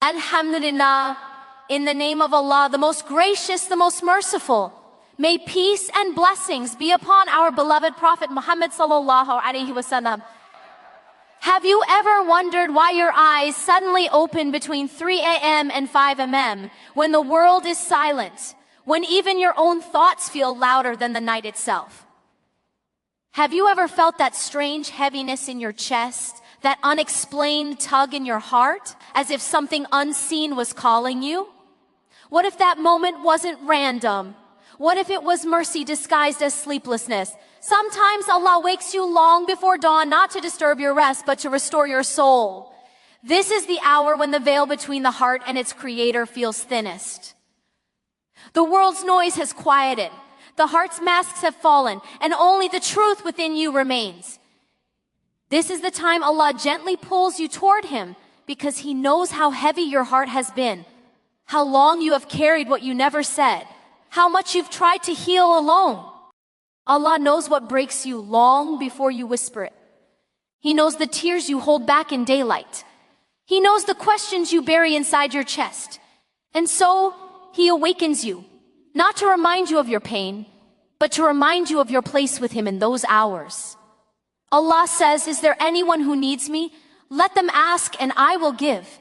Alhamdulillah, in the name of Allah, the most gracious, the most merciful. May peace and blessings be upon our beloved Prophet Muhammad sallallahu alaihi wasallam. Have you ever wondered why your eyes suddenly open between 3 a.m. and 5 a.m. when the world is silent, when even your own thoughts feel louder than the night itself? Have you ever felt that strange heaviness in your chest, that unexplained tug in your heart, as if something unseen was calling you? What if that moment wasn't random? What if it was mercy disguised as sleeplessness? Sometimes Allah wakes you long before dawn, not to disturb your rest, but to restore your soul. This is the hour when the veil between the heart and its creator feels thinnest. The world's noise has quieted. The heart's masks have fallen, and only the truth within you remains. This is the time Allah gently pulls you toward Him, because He knows how heavy your heart has been, how long you have carried what you never said, how much you've tried to heal alone. Allah knows what breaks you long before you whisper it. He knows the tears you hold back in daylight. He knows the questions you bury inside your chest. And so He awakens you, not to remind you of your pain, but to remind you of your place with Him in those hours. Allah says, "Is there anyone who needs me? Let them ask and I will give."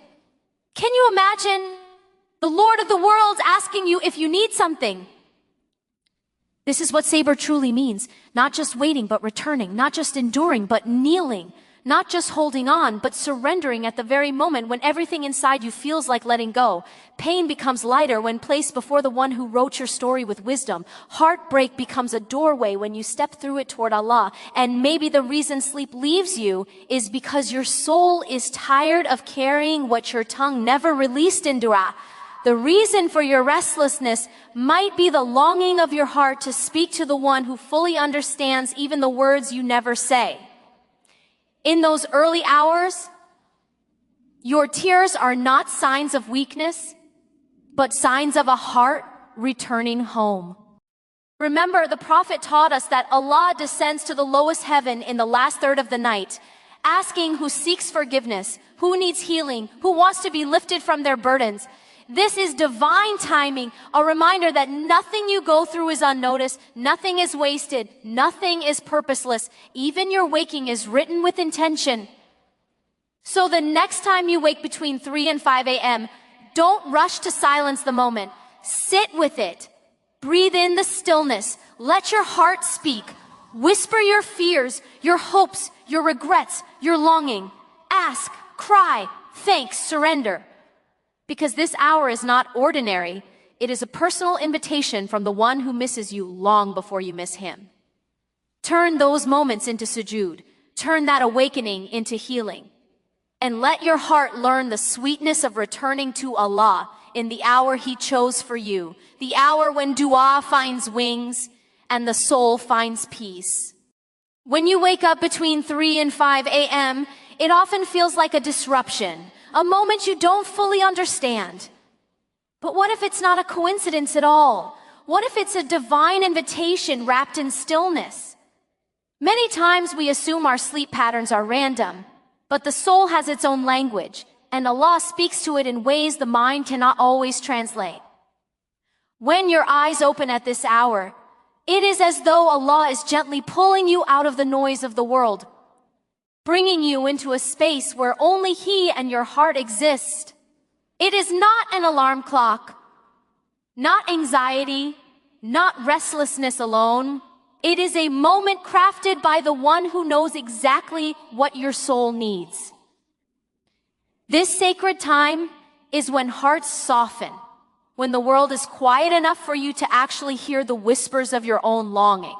Can you imagine the Lord of the world asking you if you need something? This is what sabr truly means. Not just waiting, but returning. Not just enduring, but kneeling. Not just holding on, but surrendering at the very moment when everything inside you feels like letting go. Pain becomes lighter when placed before the one who wrote your story with wisdom. Heartbreak becomes a doorway when you step through it toward Allah. And maybe the reason sleep leaves you is because your soul is tired of carrying what your tongue never released in dua. The reason for your restlessness might be the longing of your heart to speak to the one who fully understands even the words you never say. In those early hours, your tears are not signs of weakness, but signs of a heart returning home. Remember, the Prophet taught us that Allah descends to the lowest heaven in the last third of the night, asking who seeks forgiveness, who needs healing, who wants to be lifted from their burdens. This is divine timing, a reminder that nothing you go through is unnoticed, nothing is wasted, nothing is purposeless. Even your waking is written with intention. So the next time you wake between 3 and 5 a.m., don't rush to silence the moment. Sit with it. Breathe in the stillness. Let your heart speak. Whisper your fears, your hopes, your regrets, your longing. Ask, cry, thank, surrender. Because this hour is not ordinary, it is a personal invitation from the one who misses you long before you miss him. Turn those moments into sujood. Turn that awakening into healing. And let your heart learn the sweetness of returning to Allah in the hour He chose for you, the hour when dua finds wings and the soul finds peace. When you wake up between 3 and 5 a.m., it often feels like a disruption, a moment you don't fully understand. But what if it's not a coincidence at all? What if it's a divine invitation wrapped in stillness? Many times we assume our sleep patterns are random, but the soul has its own language, and Allah speaks to it in ways the mind cannot always translate. When your eyes open at this hour, it is as though Allah is gently pulling you out of the noise of the world, bringing you into a space where only He and your heart exist. It is not an alarm clock, not anxiety, not restlessness alone. It is a moment crafted by the one who knows exactly what your soul needs. This sacred time is when hearts soften, when the world is quiet enough for you to actually hear the whispers of your own longing.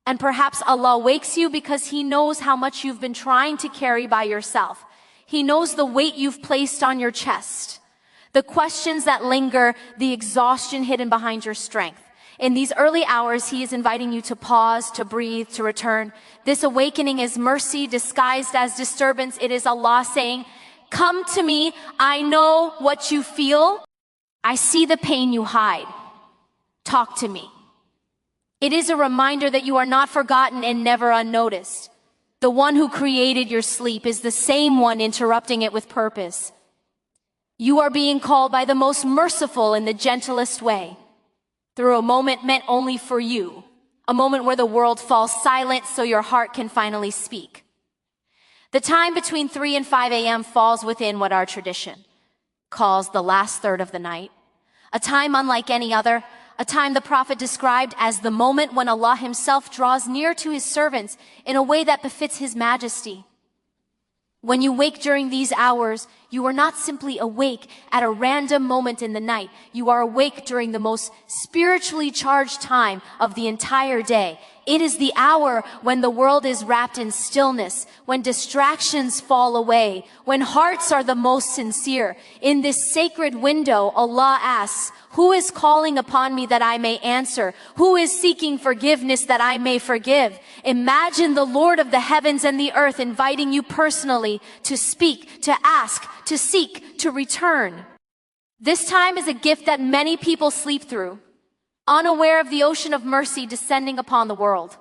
And perhaps Allah wakes you because He knows how much you've been trying to carry by yourself. He knows the weight you've placed on your chest, the questions that linger, the exhaustion hidden behind your strength. In these early hours, He is inviting you to pause, to breathe, to return. This awakening is mercy disguised as disturbance. It is Allah saying, "Come to me. I know what you feel. I see the pain you hide. Talk to me." It is a reminder that you are not forgotten and never unnoticed. The one who created your sleep is the same one interrupting it with purpose. You are being called by the most merciful in the gentlest way, through a moment meant only for you, a moment where the world falls silent so your heart can finally speak. The time between 3 and 5 a.m. falls within what our tradition calls the last third of the night, a time unlike any other, a time the Prophet described as the moment when Allah Himself draws near to His servants in a way that befits His majesty. When you wake during these hours, you are not simply awake at a random moment in the night. You are awake during the most spiritually charged time of the entire day. It is the hour when the world is wrapped in stillness, when distractions fall away, when hearts are the most sincere. In this sacred window, Allah asks, "Who is calling upon me that I may answer? Who is seeking forgiveness that I may forgive?" Imagine the Lord of the heavens and the earth inviting you personally to speak, to ask, to seek, to return. This time is a gift that many people sleep through, unaware of the ocean of mercy descending upon the world.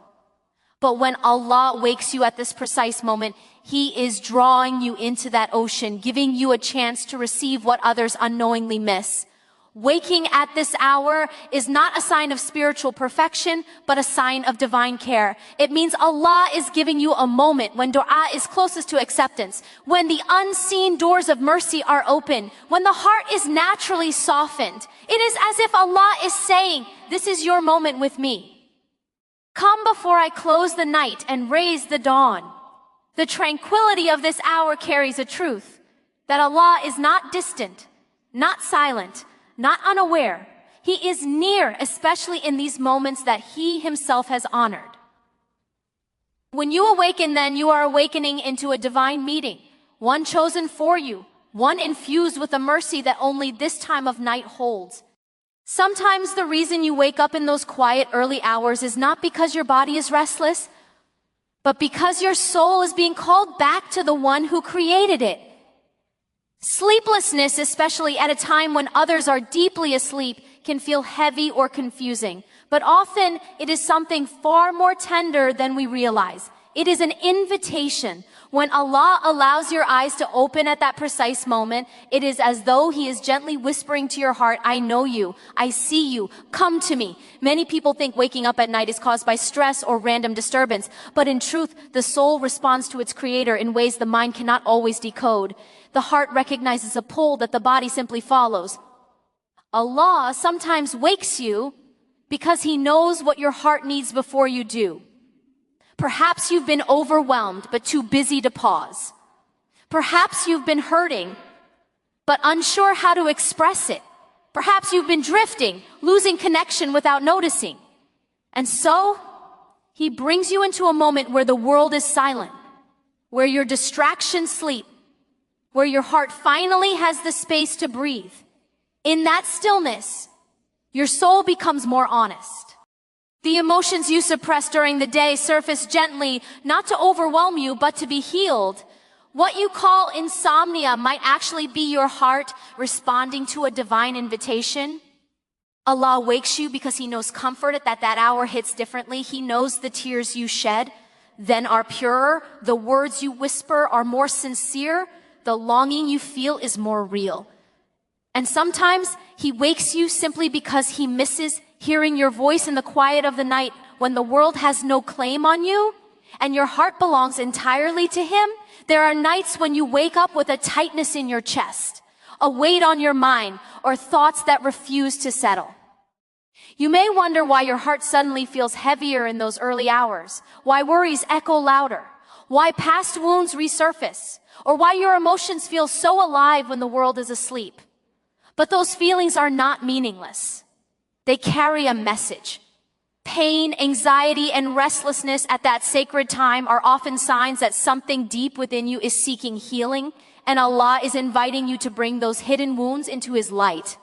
But when Allah wakes you at this precise moment, He is drawing you into that ocean, giving you a chance to receive what others unknowingly miss. Waking at this hour is not a sign of spiritual perfection, but a sign of divine care. It means Allah is giving you a moment when dua is closest to acceptance, when the unseen doors of mercy are open, when the heart is naturally softened. It is as if Allah is saying, "This is your moment with me. Come before I close the night and raise the dawn." The tranquility of this hour carries a truth, that Allah is not distant, not silent, not unaware. He is near, especially in these moments that He Himself has honored. When you awaken, then you are awakening into a divine meeting, one chosen for you, one infused with a mercy that only this time of night holds. Sometimes the reason you wake up in those quiet early hours is not because your body is restless, but because your soul is being called back to the one who created it. Sleeplessness, especially at a time when others are deeply asleep, can feel heavy or confusing. But often it is something far more tender than we realize. It is an invitation. When Allah allows your eyes to open at that precise moment, it is as though He is gently whispering to your heart, "I know you. I see you. Come to me." Many people think waking up at night is caused by stress or random disturbance. But in truth, the soul responds to its creator in ways the mind cannot always decode. The heart recognizes a pull that the body simply follows. Allah sometimes wakes you because He knows what your heart needs before you do. Perhaps you've been overwhelmed but too busy to pause. Perhaps you've been hurting but unsure how to express it. Perhaps you've been drifting, losing connection without noticing. And so, He brings you into a moment where the world is silent, where your distractions sleep, where your heart finally has the space to breathe. In that stillness, your soul becomes more honest. The emotions you suppress during the day surface gently, not to overwhelm you, but to be healed. What you call insomnia might actually be your heart responding to a divine invitation. Allah wakes you because He knows comfort at that hour hits differently. He knows the tears you shed then are purer, the words you whisper are more sincere, the longing you feel is more real. And sometimes He wakes you simply because He misses hearing your voice in the quiet of the night when the world has no claim on you and your heart belongs entirely to Him. There are nights when you wake up with a tightness in your chest, a weight on your mind, or thoughts that refuse to settle. You may wonder why your heart suddenly feels heavier in those early hours, why worries echo louder, why past wounds resurface, or why your emotions feel so alive when the world is asleep. But those feelings are not meaningless. They carry a message. Pain, anxiety, and restlessness at that sacred time are often signs that something deep within you is seeking healing, and Allah is inviting you to bring those hidden wounds into His light.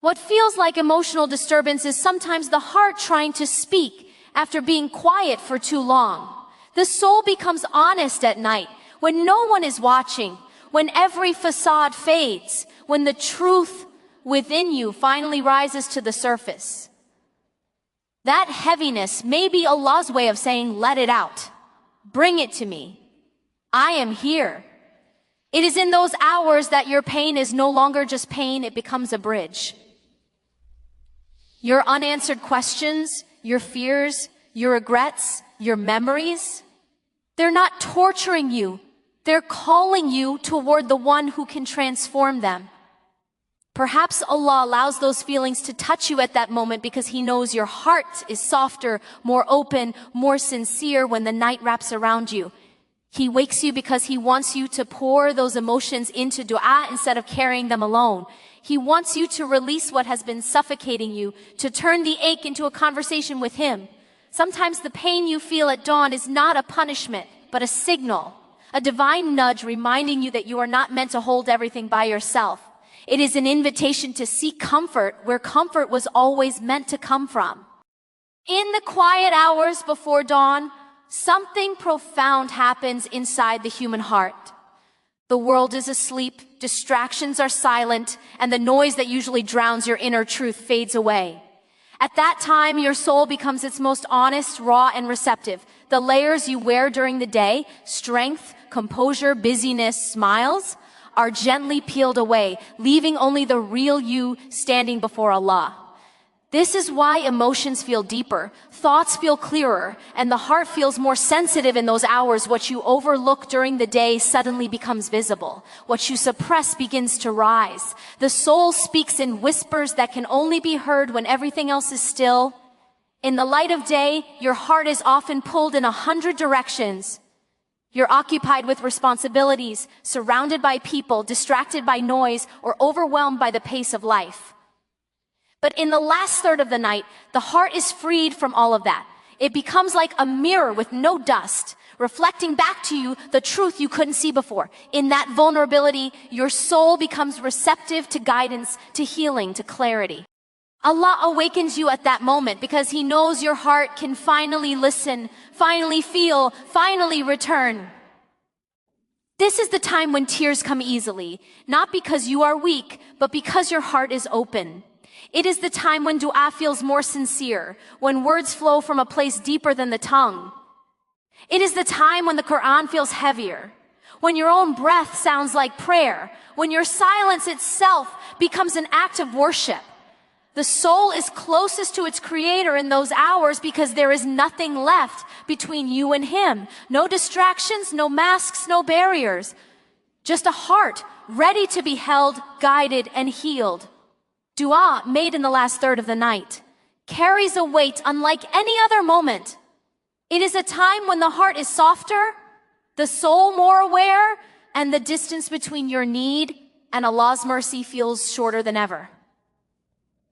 What feels like emotional disturbance is sometimes the heart trying to speak after being quiet for too long. The soul becomes honest at night when no one is watching, when every facade fades, when the truth within you finally rises to the surface. That heaviness may be Allah's way of saying, let it out. Bring it to me. I am here. It is in those hours that your pain is no longer just pain, it becomes a bridge. Your unanswered questions, your fears, your regrets, your memories, they're not torturing you. They're calling you toward the one who can transform them. Perhaps Allah allows those feelings to touch you at that moment because He knows your heart is softer, more open, more sincere when the night wraps around you. He wakes you because He wants you to pour those emotions into dua instead of carrying them alone. He wants you to release what has been suffocating you, to turn the ache into a conversation with Him. Sometimes the pain you feel at dawn is not a punishment, but a signal, a divine nudge reminding you that you are not meant to hold everything by yourself. It is an invitation to seek comfort where comfort was always meant to come from. In the quiet hours before dawn, something profound happens inside the human heart. The world is asleep, distractions are silent, and the noise that usually drowns your inner truth fades away. At that time, your soul becomes its most honest, raw, and receptive. The layers you wear during the day, strength, composure, busyness, smiles, are gently peeled away, leaving only the real you standing before Allah. This is why emotions feel deeper, thoughts feel clearer, and the heart feels more sensitive in those hours. What you overlook during the day suddenly becomes visible. What you suppress begins to rise. The soul speaks in whispers that can only be heard when everything else is still. In the light of day, your heart is often pulled in 100 directions. You're occupied with responsibilities, surrounded by people, distracted by noise, or overwhelmed by the pace of life. But in the last third of the night, the heart is freed from all of that. It becomes like a mirror with no dust, reflecting back to you the truth you couldn't see before. In that vulnerability, your soul becomes receptive to guidance, to healing, to clarity. Allah awakens you at that moment because He knows your heart can finally listen, finally feel, finally return. This is the time when tears come easily, not because you are weak, but because your heart is open. It is the time when dua feels more sincere, when words flow from a place deeper than the tongue. It is the time when the Quran feels heavier, when your own breath sounds like prayer, when your silence itself becomes an act of worship. The soul is closest to its Creator in those hours because there is nothing left between you and Him. No distractions, no masks, no barriers. Just a heart ready to be held, guided, and healed. Dua made in the last third of the night carries a weight unlike any other moment. It is a time when the heart is softer, the soul more aware, and the distance between your need and Allah's mercy feels shorter than ever.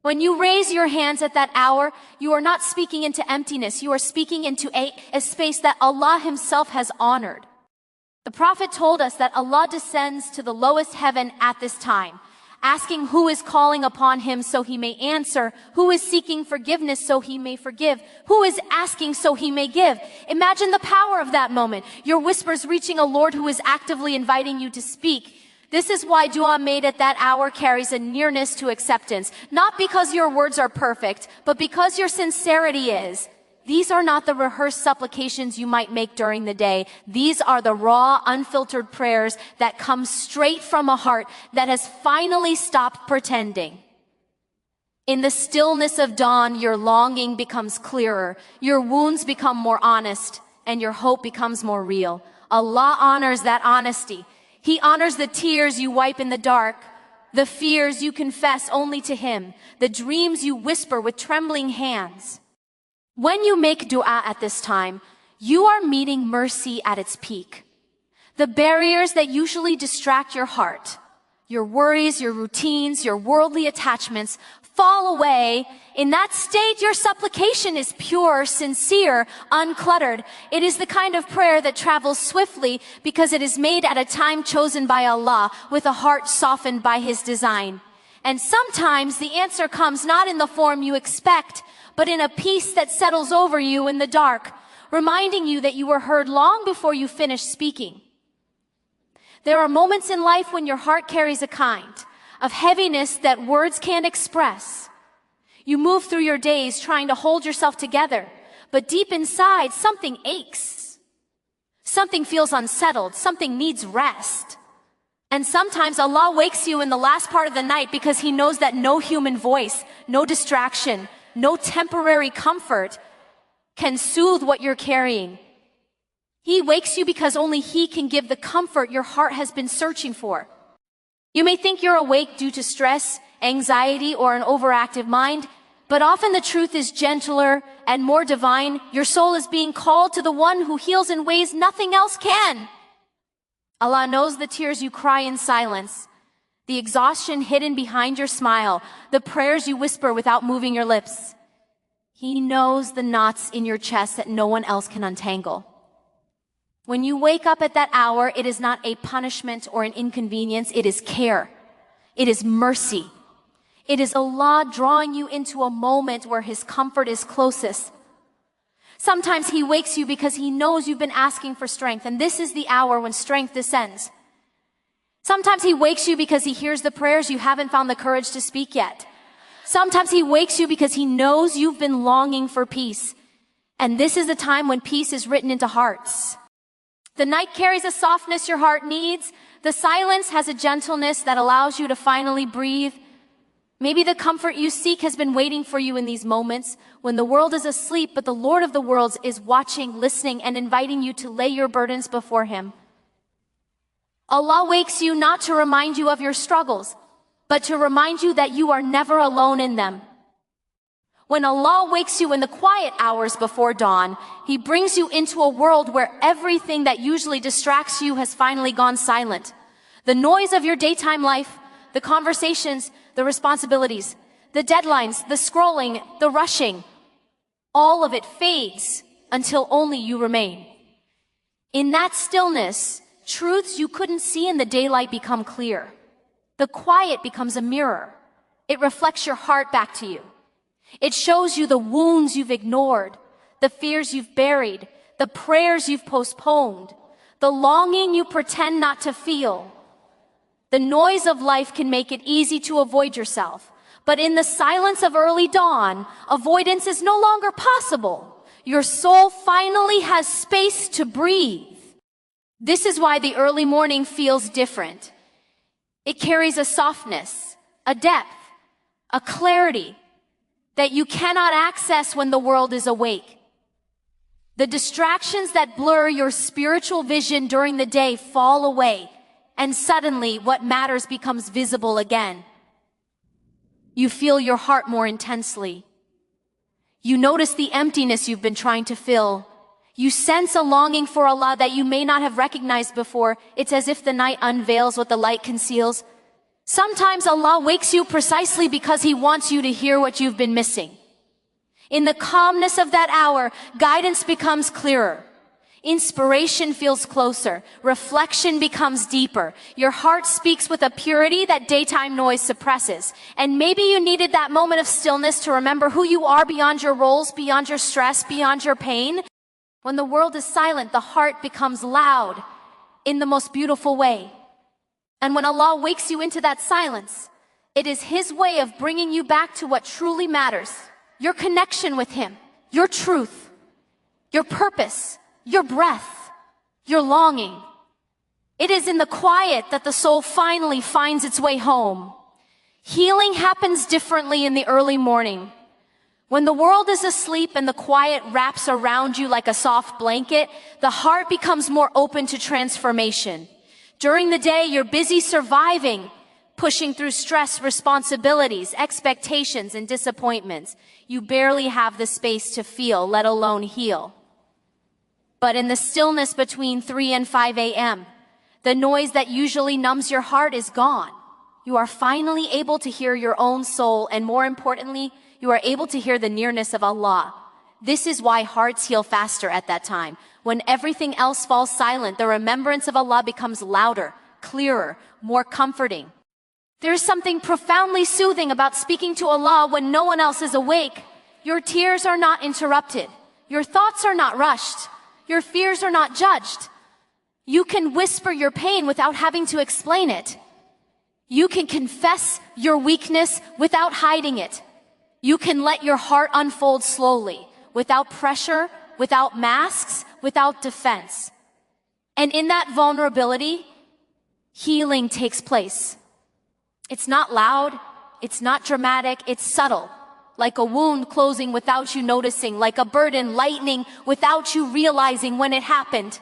When you raise your hands at that hour, you are not speaking into emptiness. You are speaking into a space that Allah Himself has honored. The Prophet told us that Allah descends to the lowest heaven at this time, asking who is calling upon Him so He may answer, who is seeking forgiveness so He may forgive, who is asking so He may give. Imagine the power of that moment. Your whispers reaching a Lord who is actively inviting you to speak. This is why dua made at that hour carries a nearness to acceptance. Not because your words are perfect, but because your sincerity is. These are not the rehearsed supplications you might make during the day. These are the raw, unfiltered prayers that come straight from a heart that has finally stopped pretending. In the stillness of dawn, your longing becomes clearer, your wounds become more honest, and your hope becomes more real. Allah honors that honesty. He honors the tears you wipe in the dark, the fears you confess only to Him, the dreams you whisper with trembling hands. When you make dua at this time, you are meeting mercy at its peak. The barriers that usually distract your heart, your worries, your routines, your worldly attachments, fall away. In that state, your supplication is pure, sincere, uncluttered. It is the kind of prayer that travels swiftly because it is made at a time chosen by Allah with a heart softened by His design. And sometimes the answer comes not in the form you expect, but in a peace that settles over you in the dark, reminding you that you were heard long before you finished speaking. There are moments in life when your heart carries a kind of heaviness that words can't express. You move through your days trying to hold yourself together, but deep inside, something aches. Something feels unsettled. Something needs rest. And sometimes Allah wakes you in the last part of the night because He knows that no human voice, no distraction, no temporary comfort can soothe what you're carrying. He wakes you because only He can give the comfort your heart has been searching for. You may think you're awake due to stress, anxiety, or an overactive mind, but often the truth is gentler and more divine. Your soul is being called to the one who heals in ways nothing else can. Allah knows the tears you cry in silence, the exhaustion hidden behind your smile, the prayers you whisper without moving your lips. He knows the knots in your chest that no one else can untangle. When you wake up at that hour, it is not a punishment or an inconvenience. It is care. It is mercy. It is Allah drawing you into a moment where His comfort is closest. Sometimes He wakes you because He knows you've been asking for strength, and this is the hour when strength descends. Sometimes He wakes you because He hears the prayers you haven't found the courage to speak yet. Sometimes He wakes you because He knows you've been longing for peace. And this is the time when peace is written into hearts. The night carries a softness your heart needs. The silence has a gentleness that allows you to finally breathe. Maybe the comfort you seek has been waiting for you in these moments when the world is asleep, but the Lord of the worlds is watching, listening, and inviting you to lay your burdens before Him. Allah wakes you not to remind you of your struggles, but to remind you that you are never alone in them. When Allah wakes you in the quiet hours before dawn, He brings you into a world where everything that usually distracts you has finally gone silent. The noise of your daytime life, the conversations, the responsibilities, the deadlines, the scrolling, the rushing, all of it fades until only you remain. In that stillness, truths you couldn't see in the daylight become clear. The quiet becomes a mirror. It reflects your heart back to you. It shows you the wounds you've ignored, the fears you've buried, the prayers you've postponed, the longing you pretend not to feel. The noise of life can make it easy to avoid yourself, but in the silence of early dawn, avoidance is no longer possible. Your soul finally has space to breathe. This is why the early morning feels different. It carries a softness, a depth, a clarity that you cannot access when the world is awake. The distractions that blur your spiritual vision during the day fall away, and suddenly what matters becomes visible again. You feel your heart more intensely. You notice the emptiness you've been trying to fill. You sense a longing for Allah that you may not have recognized before. It's as if the night unveils what the light conceals. Sometimes Allah wakes you precisely because He wants you to hear what you've been missing. In the calmness of that hour, guidance becomes clearer. Inspiration feels closer. Reflection becomes deeper. Your heart speaks with a purity that daytime noise suppresses. And maybe you needed that moment of stillness to remember who you are beyond your roles, beyond your stress, beyond your pain. When the world is silent, the heart becomes loud in the most beautiful way. And when Allah wakes you into that silence, it is His way of bringing you back to what truly matters. Your connection with Him, your truth, your purpose, your breath, your longing. It is in the quiet that the soul finally finds its way home. Healing happens differently in the early morning. When the world is asleep and the quiet wraps around you like a soft blanket, the heart becomes more open to transformation. During the day, you're busy surviving, pushing through stress, responsibilities, expectations, and disappointments. You barely have the space to feel, let alone heal. But in the stillness between 3 and 5 a.m., the noise that usually numbs your heart is gone. You are finally able to hear your own soul, and more importantly, you are able to hear the nearness of Allah. This is why hearts heal faster at that time. When everything else falls silent, the remembrance of Allah becomes louder, clearer, more comforting. There is something profoundly soothing about speaking to Allah when no one else is awake. Your tears are not interrupted. Your thoughts are not rushed. Your fears are not judged. You can whisper your pain without having to explain it. You can confess your weakness without hiding it. You can let your heart unfold slowly, without pressure, without masks, without defense. And in that vulnerability, healing takes place. It's not loud, it's not dramatic, it's subtle. Like a wound closing without you noticing, like a burden lightening without you realizing when it happened.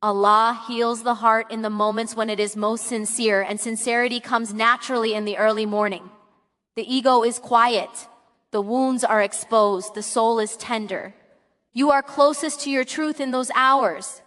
Allah heals the heart in the moments when it is most sincere, and sincerity comes naturally in the early morning. The ego is quiet. The wounds are exposed. The soul is tender. You are closest to your truth in those hours.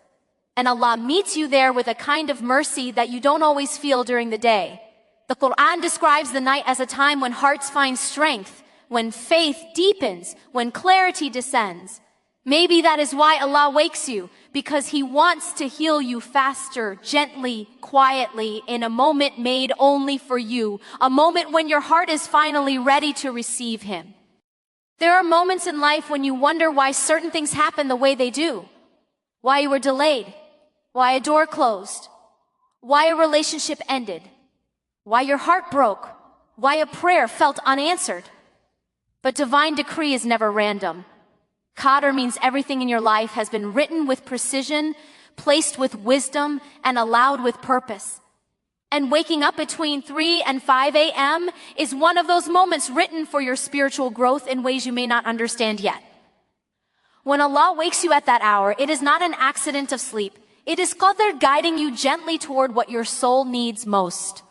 And Allah meets you there with a kind of mercy that you don't always feel during the day. The Quran describes the night as a time when hearts find strength, when faith deepens, when clarity descends. Maybe that is why Allah wakes you, because He wants to heal you faster, gently, quietly, in a moment made only for you, a moment when your heart is finally ready to receive Him. There are moments in life when you wonder why certain things happen the way they do, why you were delayed, why a door closed, why a relationship ended, why your heart broke, why a prayer felt unanswered. But divine decree is never random. Qadr means everything in your life has been written with precision, placed with wisdom, and allowed with purpose. And waking up between 3 and 5 a.m. is one of those moments written for your spiritual growth in ways you may not understand yet. When Allah wakes you at that hour, it is not an accident of sleep. It is Qadr guiding you gently toward what your soul needs most.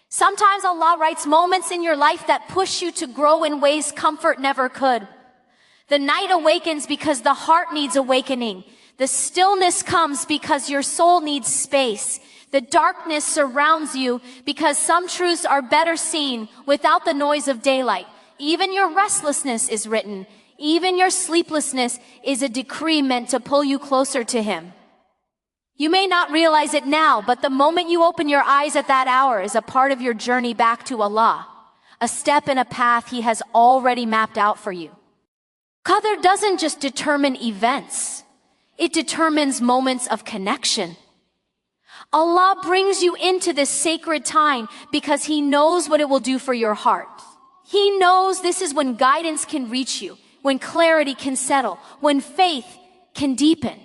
Sometimes Allah writes moments in your life that push you to grow in ways comfort never could. The night awakens because the heart needs awakening. The stillness comes because your soul needs space. The darkness surrounds you because some truths are better seen without the noise of daylight. Even your restlessness is written. Even your sleeplessness is a decree meant to pull you closer to Him. You may not realize it now, but the moment you open your eyes at that hour is a part of your journey back to Allah, a step in a path He has already mapped out for you. Qadr doesn't just determine events. It determines moments of connection. Allah brings you into this sacred time because He knows what it will do for your heart. He knows this is when guidance can reach you, when clarity can settle, when faith can deepen.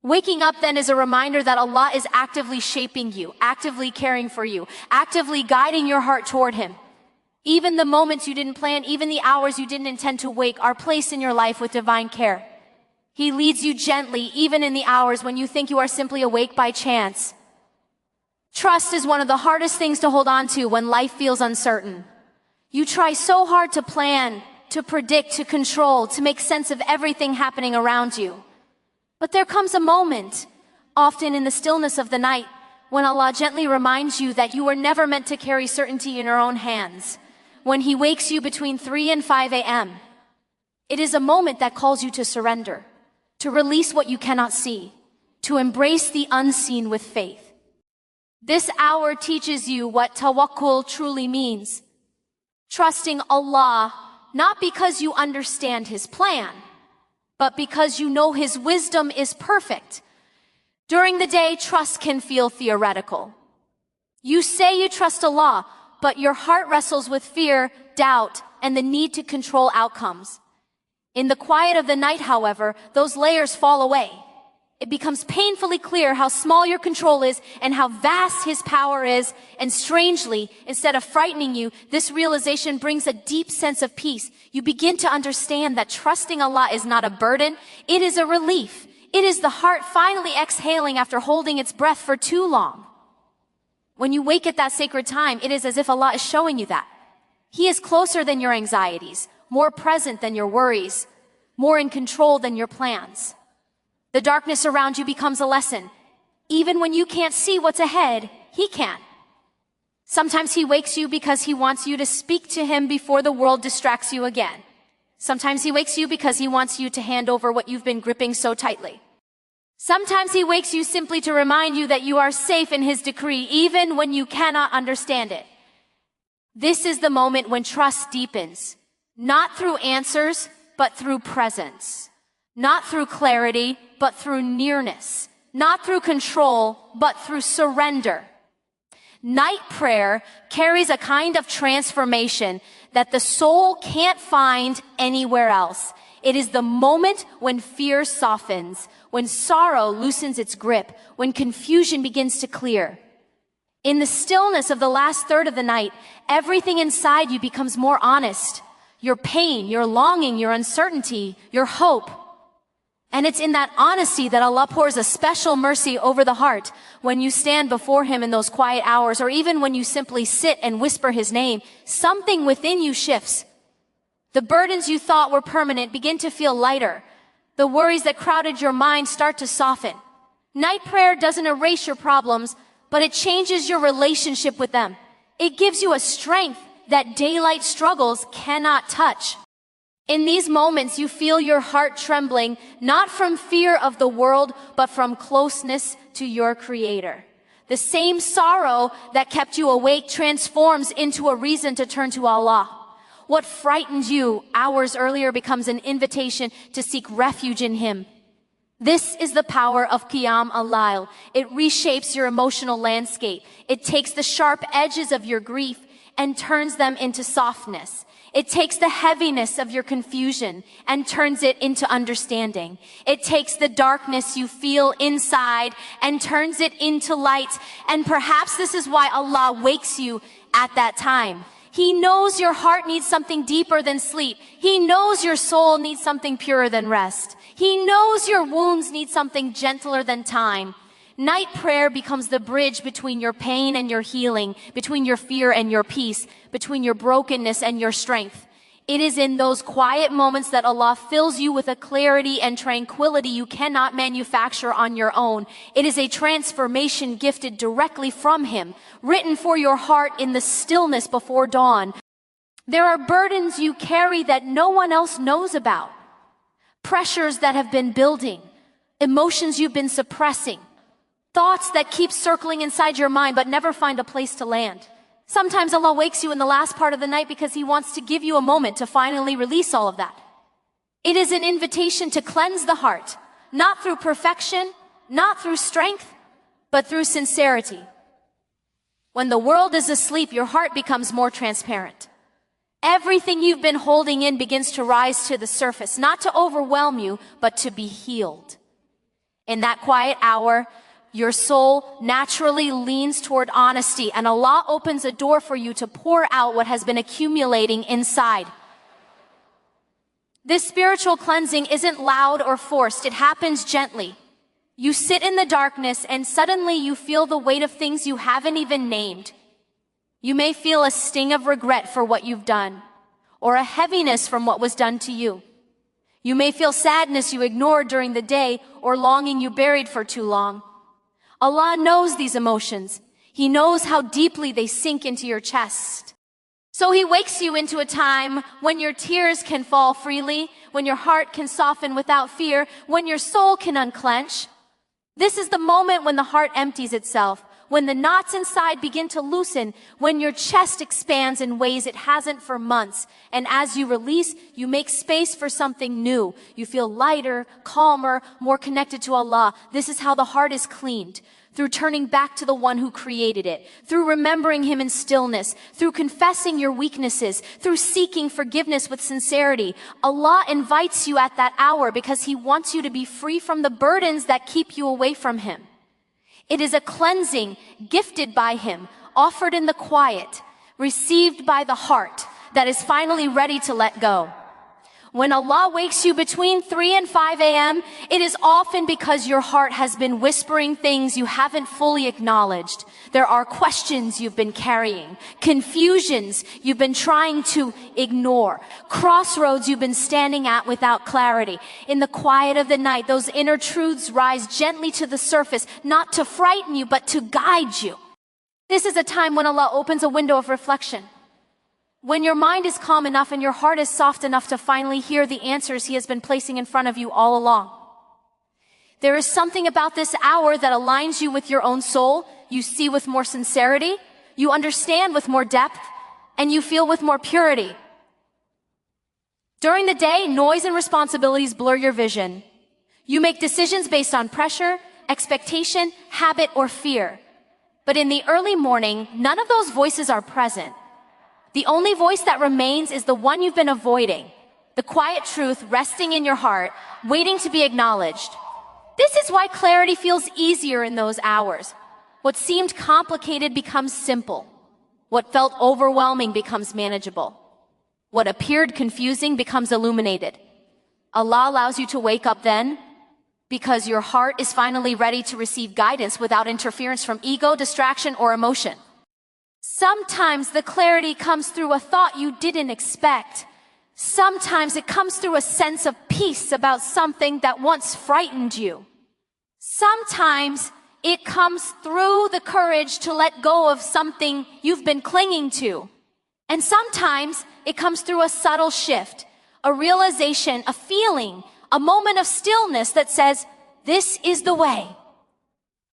Waking up then is a reminder that Allah is actively shaping you, actively caring for you, actively guiding your heart toward Him. Even the moments you didn't plan, even the hours you didn't intend to wake are placed in your life with divine care. He leads you gently, even in the hours when you think you are simply awake by chance. Trust is one of the hardest things to hold on to when life feels uncertain. You try so hard to plan, to predict, to control, to make sense of everything happening around you. But there comes a moment, often in the stillness of the night, when Allah gently reminds you that you were never meant to carry certainty in your own hands. When He wakes you between 3 and 5 a.m., it is a moment that calls you to surrender, to release what you cannot see, to embrace the unseen with faith. This hour teaches you what tawakkul truly means. Trusting Allah, not because you understand His plan, but because you know His wisdom is perfect. During the day, trust can feel theoretical. You say you trust Allah, but your heart wrestles with fear, doubt, and the need to control outcomes. In the quiet of the night, however, those layers fall away. It becomes painfully clear how small your control is and how vast His power is. And strangely, instead of frightening you, this realization brings a deep sense of peace. You begin to understand that trusting Allah is not a burden. It is a relief. It is the heart finally exhaling after holding its breath for too long. When you wake at that sacred time, it is as if Allah is showing you that. He is closer than your anxieties, more present than your worries, more in control than your plans. The darkness around you becomes a lesson. Even when you can't see what's ahead, He can. Sometimes He wakes you because He wants you to speak to Him before the world distracts you again. Sometimes He wakes you because He wants you to hand over what you've been gripping so tightly. Sometimes He wakes you simply to remind you that you are safe in His decree, even when you cannot understand it. This is the moment when trust deepens, not through answers, but through presence. Not through clarity, but through nearness. Not through control, but through surrender. Night prayer carries a kind of transformation that the soul can't find anywhere else. It is the moment when fear softens, when sorrow loosens its grip, when confusion begins to clear. In the stillness of the last third of the night, everything inside you becomes more honest. Your pain, your longing, your uncertainty, your hope. And it's in that honesty that Allah pours a special mercy over the heart when you stand before Him in those quiet hours, or even when you simply sit and whisper His name. Something within you shifts. The burdens you thought were permanent begin to feel lighter. The worries that crowded your mind start to soften. Night prayer doesn't erase your problems, but it changes your relationship with them. It gives you a strength that daylight struggles cannot touch. In these moments, you feel your heart trembling, not from fear of the world, but from closeness to your Creator. The same sorrow that kept you awake transforms into a reason to turn to Allah. What frightened you hours earlier becomes an invitation to seek refuge in Him. This is the power of Qiyam al-Layl. It reshapes your emotional landscape. It takes the sharp edges of your grief and turns them into softness. It takes the heaviness of your confusion and turns it into understanding. It takes the darkness you feel inside and turns it into light. And perhaps this is why Allah wakes you at that time. He knows your heart needs something deeper than sleep. He knows your soul needs something purer than rest. He knows your wounds need something gentler than time. Night prayer becomes the bridge between your pain and your healing, between your fear and your peace, between your brokenness and your strength. It is in those quiet moments that Allah fills you with a clarity and tranquility you cannot manufacture on your own. It is a transformation gifted directly from Him, written for your heart in the stillness before dawn. There are burdens you carry that no one else knows about. Pressures that have been building, emotions you've been suppressing, thoughts that keep circling inside your mind but never find a place to land. Sometimes Allah wakes you in the last part of the night because He wants to give you a moment to finally release all of that. It is an invitation to cleanse the heart, not through perfection, not through strength, but through sincerity. When the world is asleep, your heart becomes more transparent. Everything you've been holding in begins to rise to the surface, not to overwhelm you, but to be healed. In that quiet hour, your soul naturally leans toward honesty, and Allah opens a door for you to pour out what has been accumulating inside. This spiritual cleansing isn't loud or forced. It happens gently. You sit in the darkness and suddenly you feel the weight of things you haven't even named. You may feel a sting of regret for what you've done, or a heaviness from what was done to you. You may feel sadness you ignored during the day, or longing you buried for too long. Allah knows these emotions. He knows how deeply they sink into your chest. So He wakes you into a time when your tears can fall freely, when your heart can soften without fear, when your soul can unclench. This is the moment when the heart empties itself, when the knots inside begin to loosen, when your chest expands in ways it hasn't for months. And as you release, you make space for something new. You feel lighter, calmer, more connected to Allah. This is how the heart is cleaned. Through turning back to the one who created it, through remembering Him in stillness, through confessing your weaknesses, through seeking forgiveness with sincerity. Allah invites you at that hour because He wants you to be free from the burdens that keep you away from Him. It is a cleansing gifted by Him, offered in the quiet, received by the heart that is finally ready to let go. When Allah wakes you between 3 and 5 a.m., it is often because your heart has been whispering things you haven't fully acknowledged. There are questions you've been carrying, confusions you've been trying to ignore, crossroads you've been standing at without clarity. In the quiet of the night, those inner truths rise gently to the surface, not to frighten you, but to guide you. This is a time when Allah opens a window of reflection. When your mind is calm enough and your heart is soft enough to finally hear the answers He has been placing in front of you all along. There is something about this hour that aligns you with your own soul. You see with more sincerity, you understand with more depth, and you feel with more purity. During the day, noise and responsibilities blur your vision. You make decisions based on pressure, expectation, habit, or fear. But in the early morning, none of those voices are present. The only voice that remains is the one you've been avoiding, the quiet truth resting in your heart, waiting to be acknowledged. This is why clarity feels easier in those hours. What seemed complicated becomes simple. What felt overwhelming becomes manageable. What appeared confusing becomes illuminated. Allah allows you to wake up then because your heart is finally ready to receive guidance without interference from ego, distraction, or emotion. Sometimes the clarity comes through a thought you didn't expect. Sometimes it comes through a sense of peace about something that once frightened you. Sometimes it comes through the courage to let go of something you've been clinging to. And sometimes it comes through a subtle shift, a realization, a feeling, a moment of stillness that says, this is the way.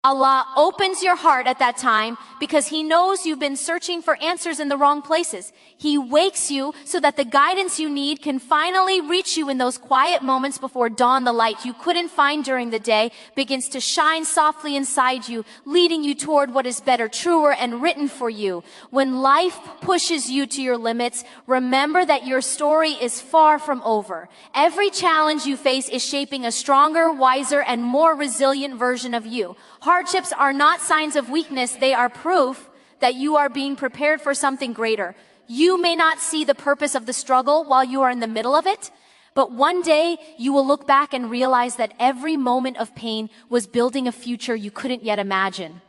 Allah opens your heart at that time because He knows you've been searching for answers in the wrong places. He wakes you so that the guidance you need can finally reach you in those quiet moments before dawn. The light you couldn't find during the day begins to shine softly inside you, leading you toward what is better, truer, and written for you. When life pushes you to your limits, remember that your story is far from over. Every challenge you face is shaping a stronger, wiser, and more resilient version of you. Hardships are not signs of weakness. They are proof that you are being prepared for something greater. You may not see the purpose of the struggle while you are in the middle of it, but one day you will look back and realize that every moment of pain was building a future you couldn't yet imagine.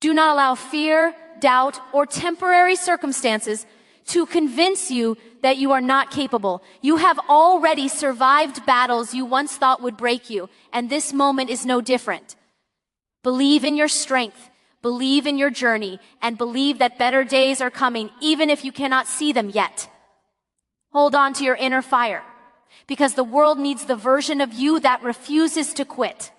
Do not allow fear, doubt, or temporary circumstances to convince you that you are not capable. You have already survived battles you once thought would break you, and this moment is no different. Believe in your strength, believe in your journey, and believe that better days are coming, even if you cannot see them yet. Hold on to your inner fire, because the world needs the version of you that refuses to quit.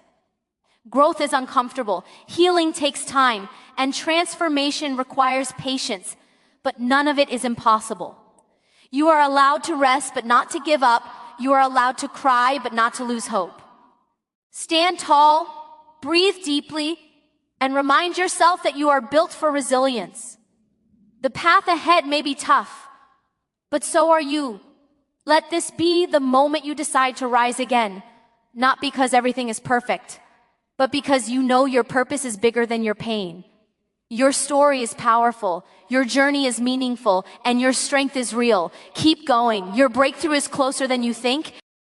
Growth is uncomfortable, healing takes time, and transformation requires patience, but none of it is impossible. You are allowed to rest, but not to give up. You are allowed to cry, but not to lose hope. Stand tall, breathe deeply, and remind yourself that you are built for resilience. The path ahead may be tough, but so are you. Let this be the moment you decide to rise again, not because everything is perfect, but because you know your purpose is bigger than your pain. Your story is powerful, your journey is meaningful, and your strength is real. Keep going. Your breakthrough is closer than you think.